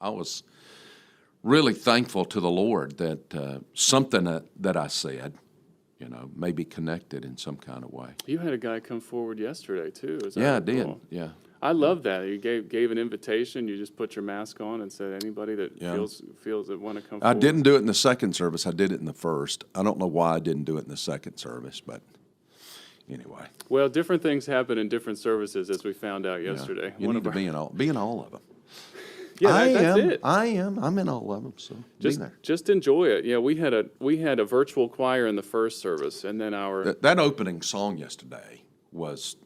I was really thankful to the Lord that something that I said, may be connected in some kind of way. You had a guy come forward yesterday too. Yeah, I did. Yeah. I love that. You gave an invitation. You just put your mask on and said anybody that feels that want to come forward. I didn't do it in the second service. I did it in the first. I don't know why I didn't do it in the second service, but anyway. Well, different things happen in different services, as we found out yesterday. You need to be in all of them. Yeah, that's it. I am. I'm in all of them. So just enjoy it. Yeah, we had a virtual choir in the first service, and then that opening song yesterday was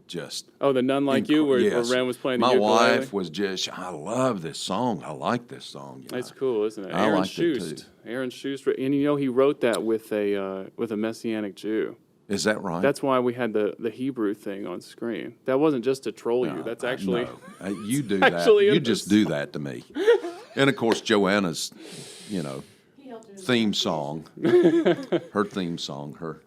just the None Like You, where Ren was playing the ukulele. My wife was just, I love this song. I like this song. That's cool, isn't it? Aaron Schust. Aaron Schust, and he wrote that with a Messianic Jew. Is that right? That's why we had the Hebrew thing on screen. That wasn't just to troll you. That's actually... You do that. You just do that to me. And, of course, Joanna's, theme song. Her theme song.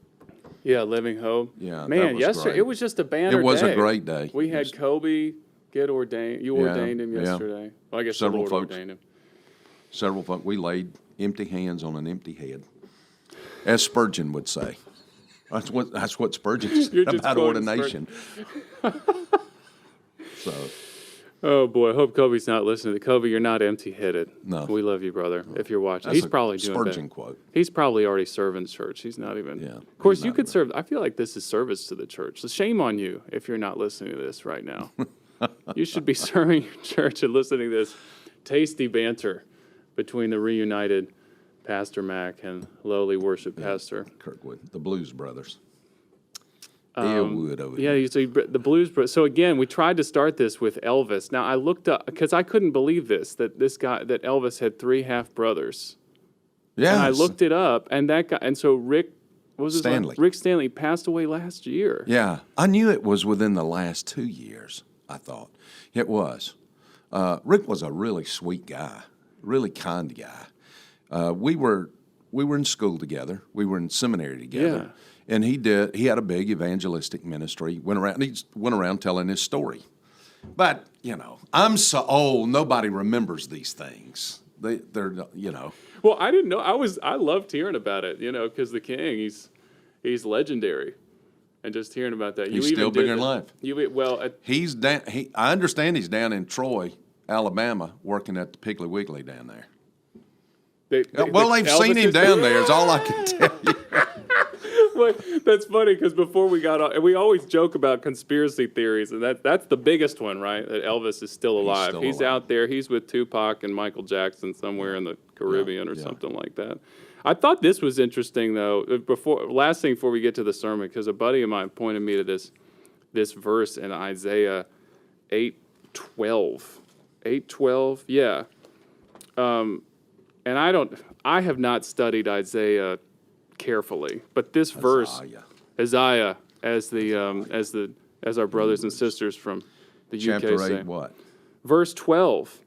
Yeah, Living Hope. Yeah, man, yesterday, it was just a banner day. It was a great day. We had Kobe get ordained. You ordained him yesterday. Yeah. Well, I guess several the Lord ordained him. Several folks. We laid empty hands on an empty head, as Spurgeon would say. That's what Spurgeon said about ordination. So, oh boy, I hope Kobe's not listening. Kobe, you're not empty-headed. No, we love you, brother. If you're watching, he's probably doing Spurgeon quote. He's probably already serving church. He's not even. Yeah. Of course, you could serve. I feel like this is service to the church. So shame on you if you're not listening to this right now. You should be serving your church and listening to this tasty banter between the reunited Pastor Mac and lowly worship pastor Kirkwood, the Blues Brothers. Yeah, so the Blues Brothers. So again, we tried to start this with Elvis. Now I looked up because I couldn't believe that Elvis had 3 half brothers. Yeah, and I looked it up, and that guy, and so Rick Stanley passed away last year. Yeah, I knew it was within the last 2 years. I thought it was. Rick was a really sweet guy, really kind guy. We were in school together. We were in seminary together. Yeah. And he had a big evangelistic ministry. He went around telling his story. But, I'm so old, nobody remembers these things. They're. Well, I didn't know. I loved hearing about it, because the King, he's legendary. And just hearing about that. He's still bigger than life. He's down. I understand he's down in Troy, Alabama, working at the Piggly Wiggly down there. They've seen him down there, is all I can tell you. Well, that's funny, because before we got on, and we always joke about conspiracy theories, and that's the biggest one, right? That Elvis is still alive. He's out there. He's with Tupac and Michael Jackson somewhere in the Caribbean or something like that. I thought this was interesting, though. Last thing before we get to the sermon, because a buddy of mine pointed me to this verse in Isaiah 8:12. 8:12, yeah. And I have not studied Isaiah carefully, but this verse, Isaiah, as our brothers and sisters from the UK chapter 8, say, what? Verse 12.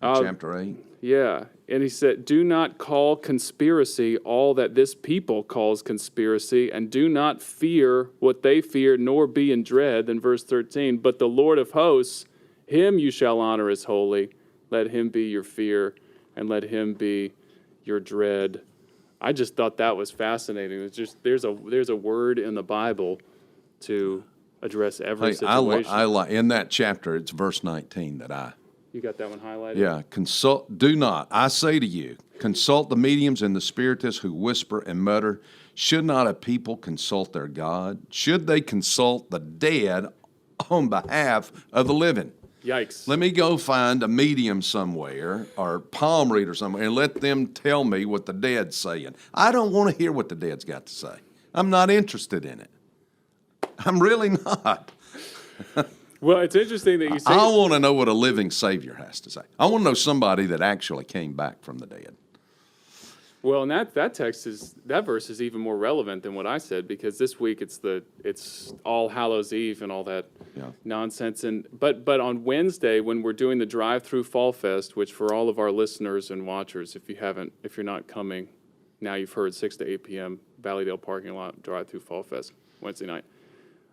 Chapter 8. Yeah, and he said, "Do not call conspiracy all that this people calls conspiracy, and do not fear what they fear, nor be in dread." Then verse 13, "But the Lord of hosts, him you shall honor as holy. Let him be your fear, and let him be your dread." I just thought that was fascinating. It's just there's a word in the Bible to address every situation. I like in that chapter. It's verse 19 that You got that one highlighted? Yeah. Do not, I say to you, consult the mediums and the spiritists who whisper and mutter. Should not a people consult their God? Should they consult the dead on behalf of the living? Yikes. Let me go find a medium somewhere or palm reader somewhere and let them tell me what the dead's saying. I don't want to hear what the dead's got to say. I'm not interested in it. I'm really not. Well, it's interesting that you say... I want to know what a living Savior has to say. I want to know somebody that actually came back from the dead. Well, and that verse is even more relevant than what I said, because this week it's All Hallows Eve and all that nonsense. But on Wednesday, when we're doing the drive-through Fall Fest, which for all of our listeners and watchers, if you're not coming, now you've heard 6 to 8 p.m. Valleydale parking lot drive-through Fall Fest Wednesday night.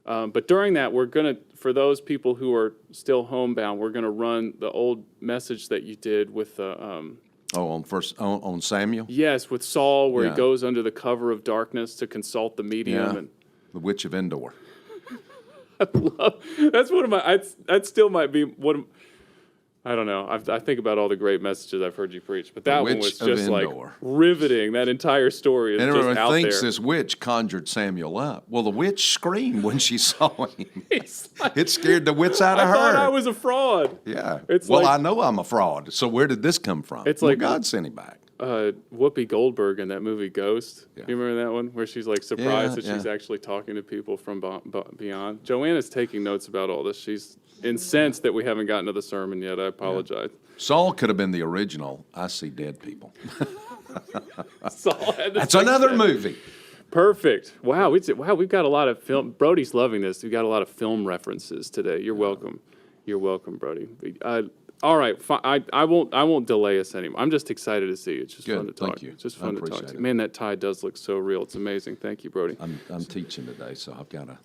But during that, we're going to, for those people who are still homebound, we're going to run the old message that you did with the... on Samuel? Yes, with Saul, where Yeah. he goes under the cover of darkness to consult the medium. Yeah. And The Witch of Endor. that's one of my... that still might be one of... I don't know. I think about all the great messages I've heard you preach, but that one was Witch of just like Endor. riveting. That entire story is And just everyone out thinks there. this witch conjured Samuel up. Well, the witch screamed when she saw him. It's like, It scared the wits out I of her. thought I was a fraud. Yeah. It's well, like- I know I'm a fraud. So where did this come from? It's Well, like- God sent him back. Whoopi Goldberg in that movie Ghost. Yeah. You remember that one where she's like surprised that Yeah, she's yeah. actually talking to people from beyond. Joanna's taking notes about all this. She's incensed that we haven't gotten to the sermon yet. I apologize. Saul could have been the original I See Dead People. Saul had the That's sixth another sense. movie. Perfect. Wow, we've got a lot of film. Brody's loving this. We've got a lot of film references today. You're welcome. You're welcome, Brody. All right, I won't delay us anymore. I'm just excited to see you. It's just Good, fun to talk. thank you. It's just I fun to talk appreciate to you. it. Man, that tie does look so real. It's amazing. Thank you, Brody. I'm teaching today, so I've got to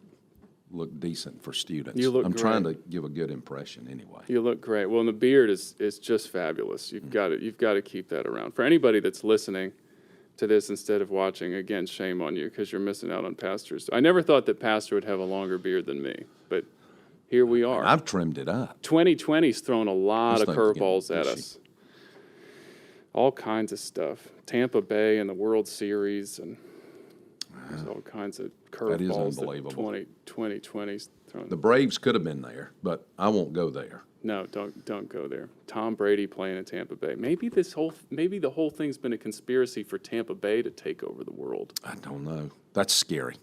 look decent for students. You look I'm great. trying to give a good impression anyway. You look great. Well, and the beard is just fabulous. You've got to keep that around. For anybody that's listening to this instead of watching, again, shame on you because you're missing out on pastors. I never thought that pastor would have a longer beard than me, but here we are. I've trimmed it up. 2020's thrown a lot of Those things are curveballs getting at bushy. us. All kinds of stuff. Tampa Bay and the World Series, and there's all kinds of That is curveballs that unbelievable. 2020's thrown. The Braves could have been there, but I won't go there. No, don't go there. Tom Brady playing in Tampa Bay. Maybe the whole thing's been a conspiracy for Tampa Bay to take over the world. I don't know. That's scary.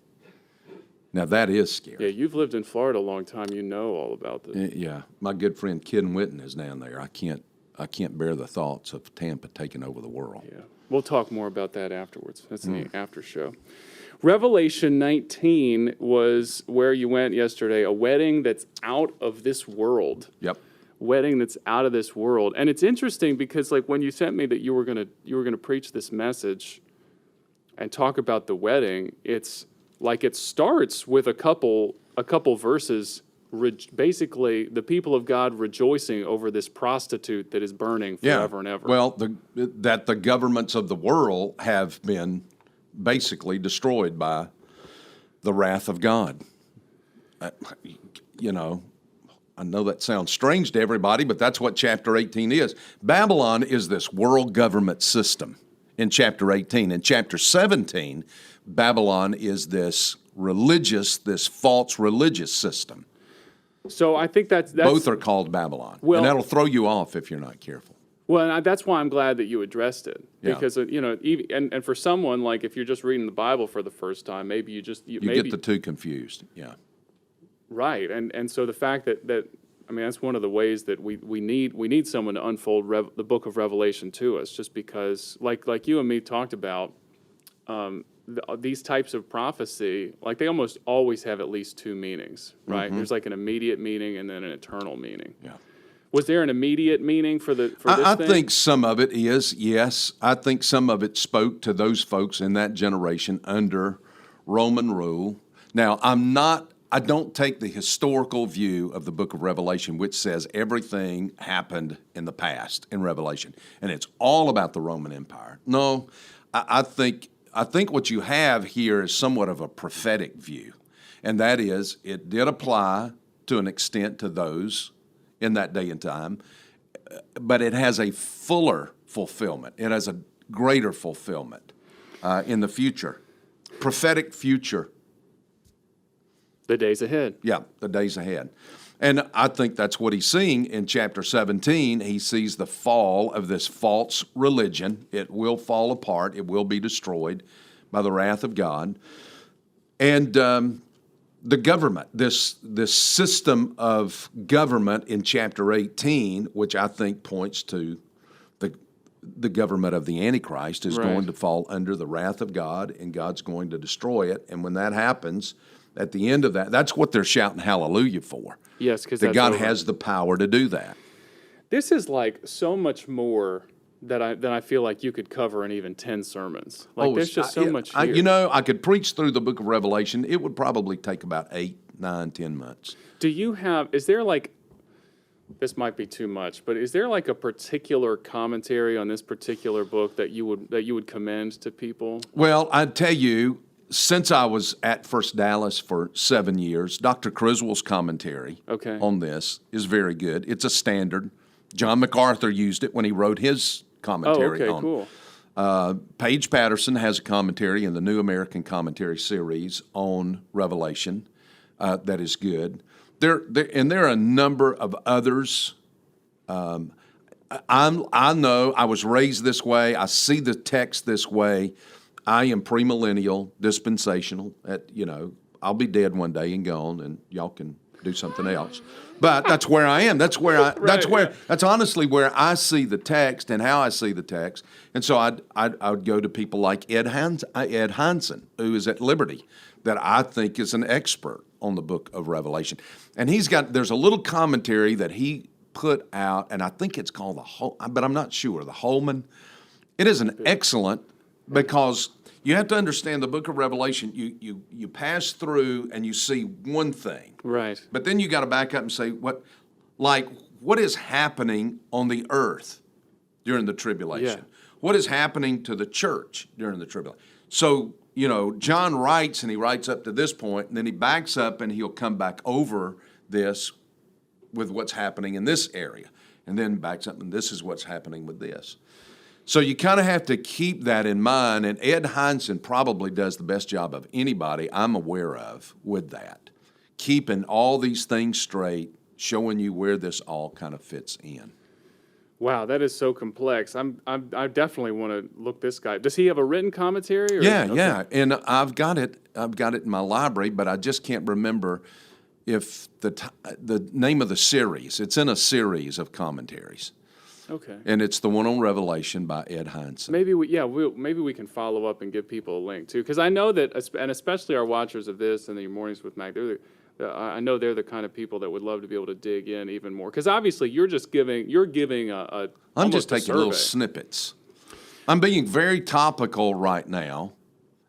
Now, that is scary. Yeah, you've lived in Florida a long time. You know all about this. Yeah, my good friend Ken Witten is down there. I can't bear the thoughts of Tampa taking over the world. Yeah, we'll talk more about that afterwards. That's in the after show. Revelation 19 was where you went yesterday, a wedding that's out of this world. Yep. Wedding that's out of this world. And it's interesting because like when you sent me that you were gonna preach this message and talk about the wedding, it's like it starts with a couple verses, basically the people of God rejoicing over this prostitute that is burning forever and ever. Well, that the governments of the world have been basically destroyed by the wrath of God. I know that sounds strange to everybody, but that's what chapter 18 is. Babylon is this world government system in chapter 18. In chapter 17, Babylon is this false religious system. So I think that's Both are called Babylon. Well- and that'll throw you off if you're not careful. well, and that's why I'm glad that you addressed it Yeah. because and for someone like if you're just reading the Bible for the first time, maybe you Get the two confused. Yeah. right, and so the fact that I mean that's one of the ways that we need someone to unfold the book of Revelation to us, just because like you and me talked about. These types of prophecy, like they almost always have at least two meanings, right? There's like an immediate meaning and then an eternal meaning. Yeah. Was there an immediate meaning for this I thing? think some of it is, yes. I think some of it spoke to those folks in that generation under Roman rule. Now, I don't take the historical view of the book of Revelation, which says everything happened in the past in Revelation, and it's all about the Roman Empire. No, I think what you have here is somewhat of a prophetic view, and that is it did apply to an extent to those in that day and time, but it has a fuller fulfillment. It has a greater fulfillment in the future, prophetic future. The days ahead. Yeah, the days ahead. And I think that's what he's seeing in chapter 17. He sees the fall of this false religion. It will fall apart. It will be destroyed by the wrath of God. And the government, this system of government in chapter 18, which I think points to the government of the Antichrist, is Right. going to fall under the wrath of God, and God's going to destroy it. And when that happens, at the end of that, that's what they're shouting hallelujah for. Yes, because That God has the power to do that. This is like so much more that I feel like you could cover in even 10 sermons. Like there's just so much here. I could preach through the book of Revelation. It would probably take about 8, 9, 10 months. Is there like, this might be too much, but is there like a particular commentary on this particular book that you would commend to people? Well, I'd tell you, since I was at First Dallas for 7 years, Dr. Criswell's commentary on this is very good. It's a standard. John MacArthur used it when he wrote his commentary on. Cool. Paige Patterson has a commentary in the New American Commentary series on Revelation that is good. There are a number of others. I know I was raised this way. I see the text this way. I am premillennial, dispensational. I'll be dead one day and gone, and y'all can do something else. But that's where I am. That's honestly where I see the text and how I see the text. And so I would go to people like Ed Hindson, who is at Liberty, that I think is an expert on the book of Revelation. And there's a little commentary that he put out, and I think it's called but I'm not sure, the Holman. It is an excellent, because you have to understand the book of Revelation, you pass through and you see one thing. Right. But then you got to back up and say, what is happening on the earth during the tribulation? Yeah. What is happening to the church during the tribulation? So, John writes, and he writes up to this point, and then he backs up and he'll come back over this with what's happening in this area, and then backs up, and this is what's happening with this. So you kind of have to keep that in mind, and Ed Hindson probably does the best job of anybody I'm aware of with that, keeping all these things straight, showing you where this all kind of fits in. Wow, that is so complex. I definitely want to look this guy. Does he have a written commentary? Yeah, and I've got it in my library, but I just can't remember if the name of the series. It's in a series of commentaries. Okay. And it's the one on Revelation by Ed Hindson. Maybe we can follow up and give people a link too, because I know that, and especially our watchers of this and the Mornings with Mac, I know they're the kind of people that would love to be able to dig in even more. Because obviously you're giving I'm just taking little snippets. I'm being very topical right now,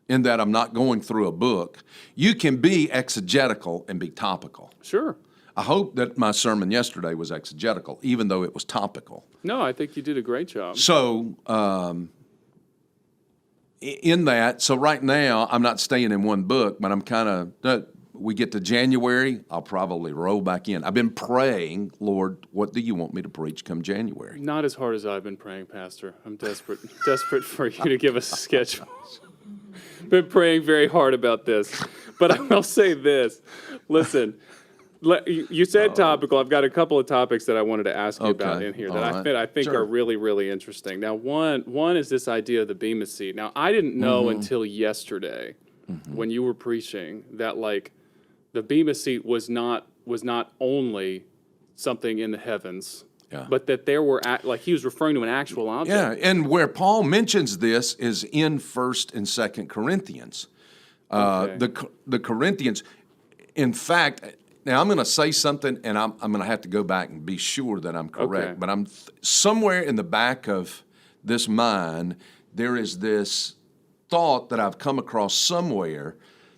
in that I'm not going through a book. You can be exegetical and be topical. Sure. I hope that my sermon yesterday was exegetical, even though it was topical. No, I think you did a great job. So, so right now, I'm not staying in one book, but I'm kind of, we get to January, I'll probably roll back in. I've been praying, Lord, what do you want me to preach come January? Not as hard as I've been praying, Pastor. I'm desperate for you to give us a schedule. Been praying very hard about this. But I will say this. Listen, you said topical. I've got a couple of topics that I wanted to ask you about in here that I think are really, really interesting. Now, one is this idea of the Bema seat. Now, I didn't know until yesterday when you were preaching that, like, the Bema seat was not only something in the heavens, but that there were, he was referring to an actual object. Yeah, and where Paul mentions this is in 1st and 2nd Corinthians. The Corinthians, in fact, now I'm going to say something, and I'm going to have to go back and be sure that I'm correct, but I'm somewhere in the back of this mind, there is this thought that I've come across somewhere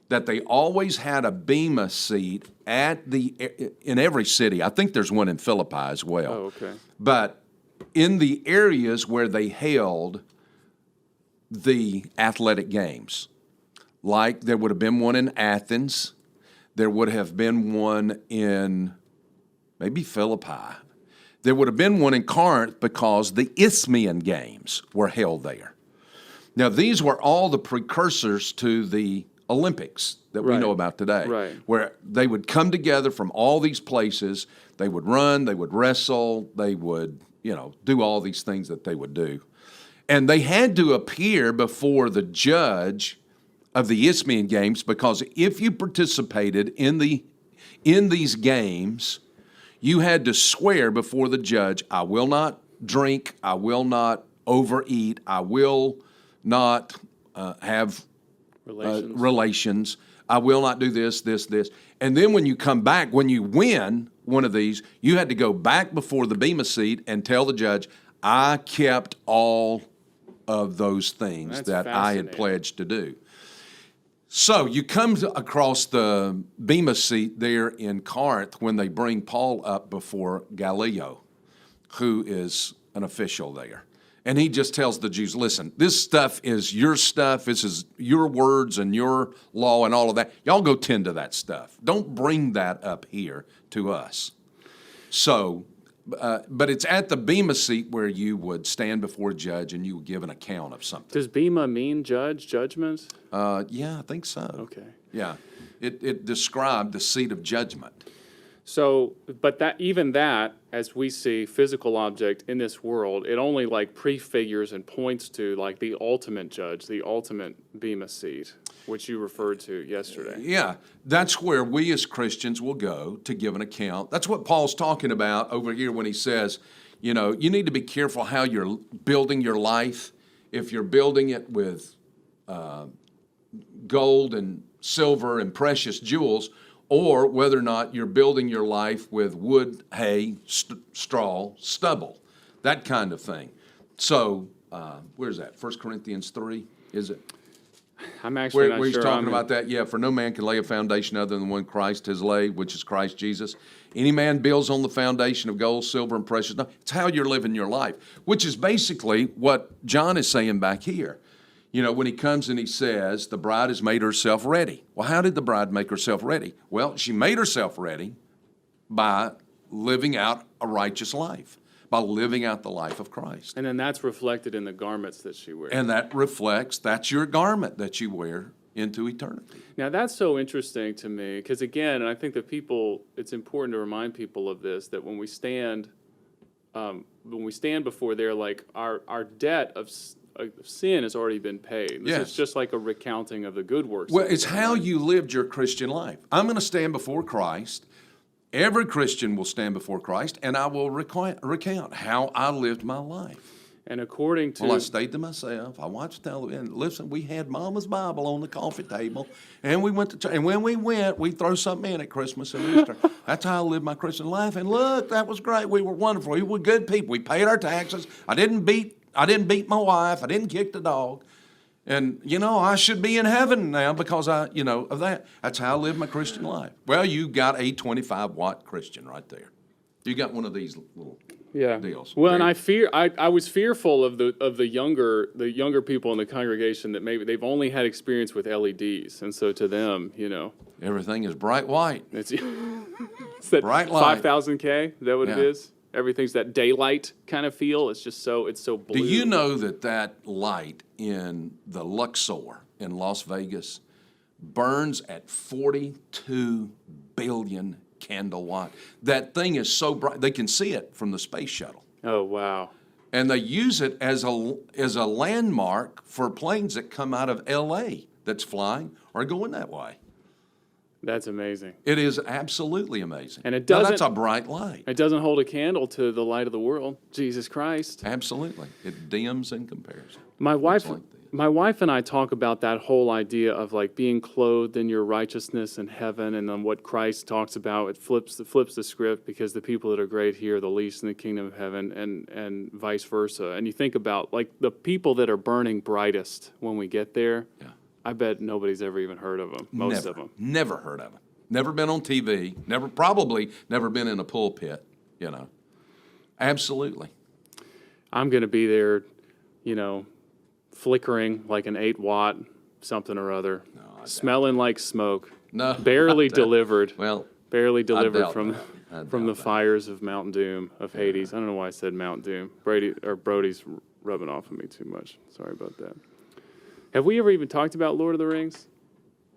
that they always had a Bema seat in every city. I think there's one in Philippi as well. Oh, okay. But in the areas where they held the athletic games, like there would have been one in Athens, there would have been one in maybe Philippi. There would have been one in Corinth because the Isthmian Games were held there. Now, these were all the precursors to the Olympics that we know about today, where they would come together from all these places. They would run, they would wrestle, they would, do all these things that they would do. And they had to appear before the judge of the Isthmian Games, because if you participated in these games, you had to swear before the judge, I will not drink, I will not overeat, I will not have relations. I will not do this. And then when you come back, when you win one of these, you had to go back before the Bema seat and tell the judge, I kept all of those things That's that I had fascinating. pledged to do. So you come across the Bema seat there in Corinth when they bring Paul up before Gallio, who is an official there. And he just tells the Jews, listen, this stuff is your stuff. This is your words and your law and all of that. Y'all go tend to that stuff. Don't bring that up here to us. So, but it's at the Bema seat where you would stand before a judge and you would give an account of something. Does Bema mean judgment? Yeah, I think so. Okay. Yeah. It described the seat of judgment. So, but that even that, as we see physical object in this world, it only like prefigures and points to like the ultimate judge, the ultimate Bema seat, which you referred to yesterday. Yeah, that's where we as Christians will go to give an account. That's what Paul's talking about over here when he says, you know, you need to be careful how you're building your life. If you're building it with gold and silver and precious jewels, or whether or not you're building your life with wood, hay, straw, stubble, that kind of thing. So, where's that? 1 Corinthians 3, is it? I'm actually not Where he's sure. talking about that? Yeah, for no man can lay a foundation other than the one Christ has laid, which is Christ Jesus. Any man builds on the foundation of gold, silver, and precious. No, it's how you're living your life, which is basically what John is saying back here. You know, when he comes and he says, the bride has made herself ready. Well, how did the bride make herself ready? Well, she made herself ready by living out a righteous life, by living out the life of Christ. And then that's reflected in the garments that she wears. And that reflects, that's your garment that you wear into eternity. Now, that's so interesting to me because, again, and I think that it's important to remind people of this, that when we stand before there, like our debt of sin has already been paid. Yes. It's just like a recounting of the good works. Well, that it's we've how done. you lived your Christian life. I'm going to stand before Christ. Every Christian will stand before Christ, and I will recount how I lived my life. And according to Well, I stayed to myself. I watched television. Listen, we had Mama's Bible on the coffee table, and we went to church. And when we went, we throw something in at Christmas and Easter. That's how I lived my Christian life. And look, that was great. We were wonderful. We were good people. We paid our taxes. I didn't beat my wife. I didn't kick the dog. And, you know, I should be in heaven now because of that. That's how I lived my Christian life. Well, you got a 25-watt Christian right there. You got one of these little deals. Well, and I was fearful of the younger people in the congregation that maybe they've only had experience with LEDs, and so to them, you know, Everything is bright white. it's that Bright light. 5,000K. Is that what it Yeah. is? Everything's that daylight kind of feel. It's so blue. Do you know that light in the Luxor in Las Vegas burns at 42 billion candle watt? That thing is so bright, they can see it from the space shuttle. Oh wow. And they use it as a landmark for planes that come out of L.A. that's flying or going that way. That's amazing. It is absolutely amazing. And it Now, doesn't- that's a bright light. It doesn't hold a candle to the light of the world, Jesus Christ. Absolutely. It dims in comparison. My wife, like this. my wife and I talk about that whole idea of like being clothed in your righteousness in heaven, and then what Christ talks about. It flips the script because the people that are great here are the least in the kingdom of heaven, and vice versa. And you think about like the people that are burning brightest when we get there. Yeah. I bet nobody's ever even heard of them. Most of them. Never heard of them. Never been on TV. Probably never been in a pulpit, you know. Absolutely. I'm going to be there, you know, flickering like an 8-watt something or other, smelling like smoke. No. Barely delivered. Well, Barely delivered doubt from that. I from the doubt that. fires of Mount Doom of Hades. I don't know why I said Mount Doom. Brody's rubbing off on me too much. Sorry about that. Have we ever even talked about Lord of the Rings?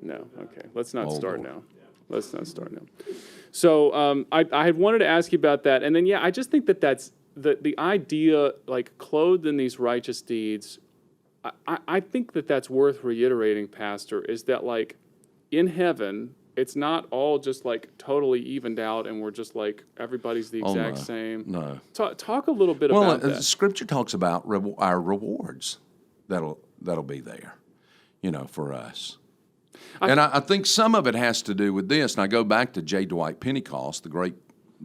No. Okay. Let's not start Lord. now. Let's not start now. So I had wanted to ask you about that, and then I just think that's the idea, like clothed in these righteous deeds. I think that's worth reiterating, Pastor. Is that like in heaven? It's not all just like totally evened out, and we're just like everybody's the exact no. same. No. Talk a little bit Well, about that. Scripture talks about our rewards that'll be there, you know, for us. And I think some of it has to do with this. And I go back to J. Dwight Pentecost, the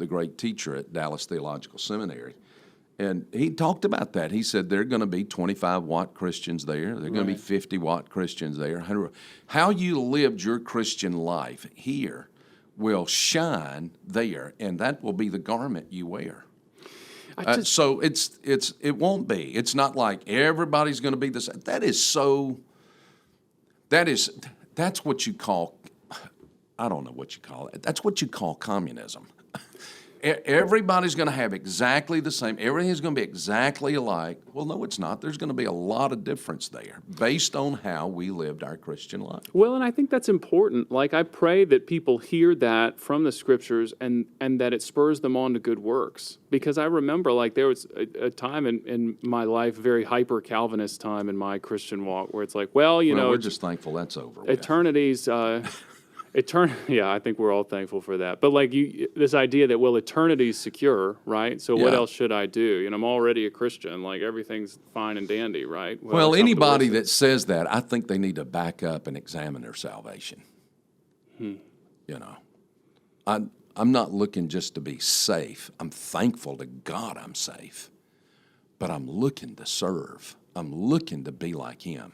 great teacher at Dallas Theological Seminary. And he talked about that. He said there are going to be 25-watt Christians there. There are going to be 50-watt Christians there. 100. How you lived your Christian life here will shine there, and that will be the garment you wear. So it won't be. It's not like everybody's going to be the same. That's what you call, I don't know what you call it. That's what you call communism. Everybody's going to have exactly the same. Everything's going to be exactly alike. Well, no, it's not. There's going to be a lot of difference there based on how we lived our Christian life. Well, and I think that's important. Like, I pray that people hear that from the Scriptures and that it spurs them on to good works. Because I remember, like, there was a time in my life, very hyper-Calvinist time in my Christian walk, where it's like, well, you know, we're just thankful that's over with. Eternity's... Yeah, I think we're all thankful for that. But like this idea that, well, eternity's secure, right? So what else should I do? You know, I'm already a Christian. Like, everything's fine and dandy, right? Well, anybody that says that, I think they need to back up and examine their salvation. You know, I'm not looking just to be safe. I'm thankful to God I'm safe. But I'm looking to serve. I'm looking to be like Him.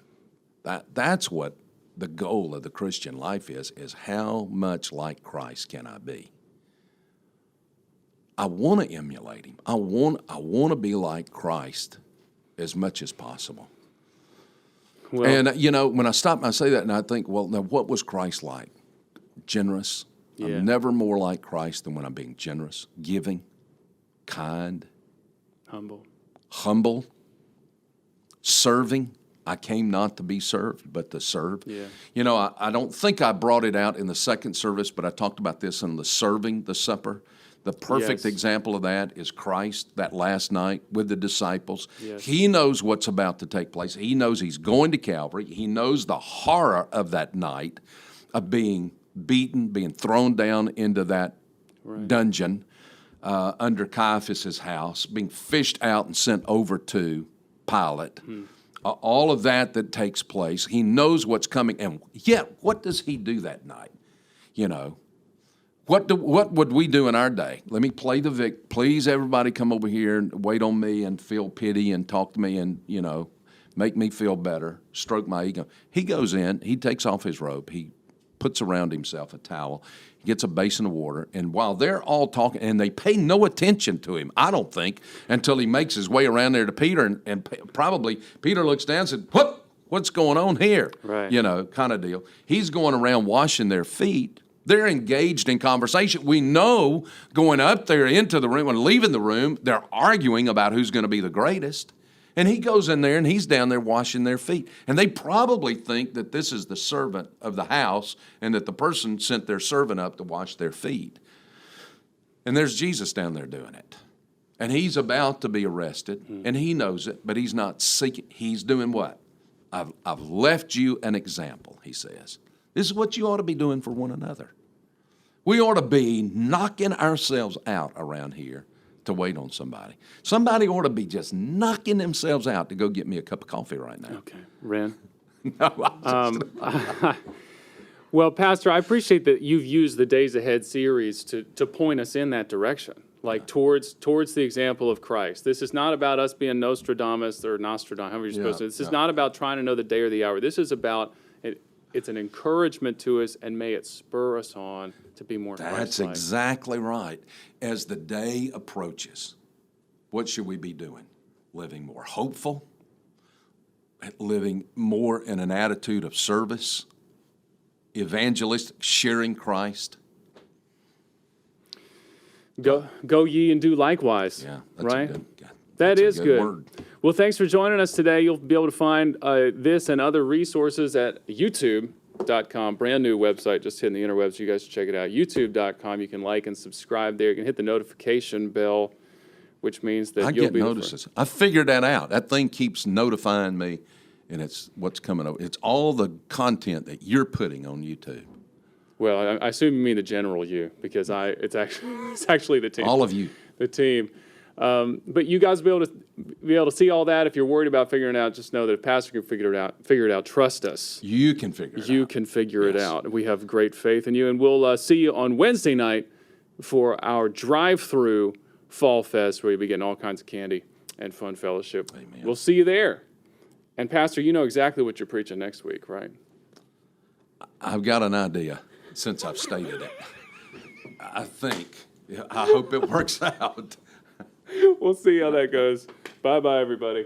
That's what the goal of the Christian life is how much like Christ can I be? I want to emulate Him. I want to be like Christ as much as possible. Well, and, you know, when I stop and I say that, and I think, well, now what was Christ like? Generous. Yeah. I'm never more like Christ than when I'm being generous, giving, kind. Humble. Serving. I came not to be served, but to serve. Yeah. You know, I don't think I brought it out in the second service, but I talked about this in the serving the supper. The perfect example of that is Christ that last night with the disciples. Yes. He knows what's about to take place. He knows He's going to Calvary. He knows the horror of that night of being beaten, being thrown down into that dungeon under Caiaphas' house, being fished out and sent over to Pilate. All of that takes place. He knows what's coming. And yet, what does He do that night? You know, what would we do in our day? Let me play the vic. Please, everybody come over here and wait on me and feel pity and talk to me and, you know, make me feel better, stroke my ego. He goes in, He takes off His robe, He puts around Himself a towel, gets a basin of water, and while they're all talking, and they pay no attention to Him, I don't think, until He makes His way around there to Peter, and probably Peter looks down and said, what's going on here? Right. You know, kind of deal. He's going around washing their feet. They're engaged in conversation. We know going up there into the room and leaving the room, they're arguing about who's going to be the greatest. And He goes in there and He's down there washing their feet. And they probably think that this is the servant of the house and that the person sent their servant up to wash their feet. And there's Jesus down there doing it. And He's about to be arrested, and He knows it, but He's not seeking. He's doing what? I've left you an example, He says. This is what you ought to be doing for one another. We ought to be knocking ourselves out around here to wait on somebody. Somebody ought to be just knocking themselves out to go get me a cup of coffee right now. Okay. Ren? No, well, Pastor, I appreciate that you've used the Days Ahead series to point us in that direction, like towards the example of Christ. This is not about us being Nostradamus or Nostradamus, however you're supposed to. This is not about trying to know the day or the hour. This is about it's an encouragement to us, and may it spur us on to be more Christ-like. That's exactly right. As the day approaches, what should we be doing? Living more hopeful, living more in an attitude of service, evangelistic, sharing Christ. Go ye and do likewise. Yeah, that's right? That is good. Word. Well, thanks for joining us today. You'll be able to find this and other resources at youtube.com, brand new website, just hitting the interwebs. You guys should check it out. youtube.com. You can like and subscribe there. You can hit the notification bell, which means that you'll be notices. I figured that out. That thing keeps notifying me, and it's what's coming over. It's all the content that you're putting on YouTube. Well, I assume you mean the general you, because it's actually the team. All of you. The team. But you guys will be able to see all that. If you're worried about figuring it out, just know that if Pastor can figure it out, trust us. You can figure it out. You can figure it out. We have great faith in you. And we'll see you on Wednesday night for our drive-through Fall Fest, where you'll be getting all kinds of candy and fun fellowship. Amen. We'll see you there. And Pastor, you know exactly what you're preaching next week, right? I've got an idea since I've stated it. I think. I hope it works out. We'll see how that goes. Bye-bye, everybody.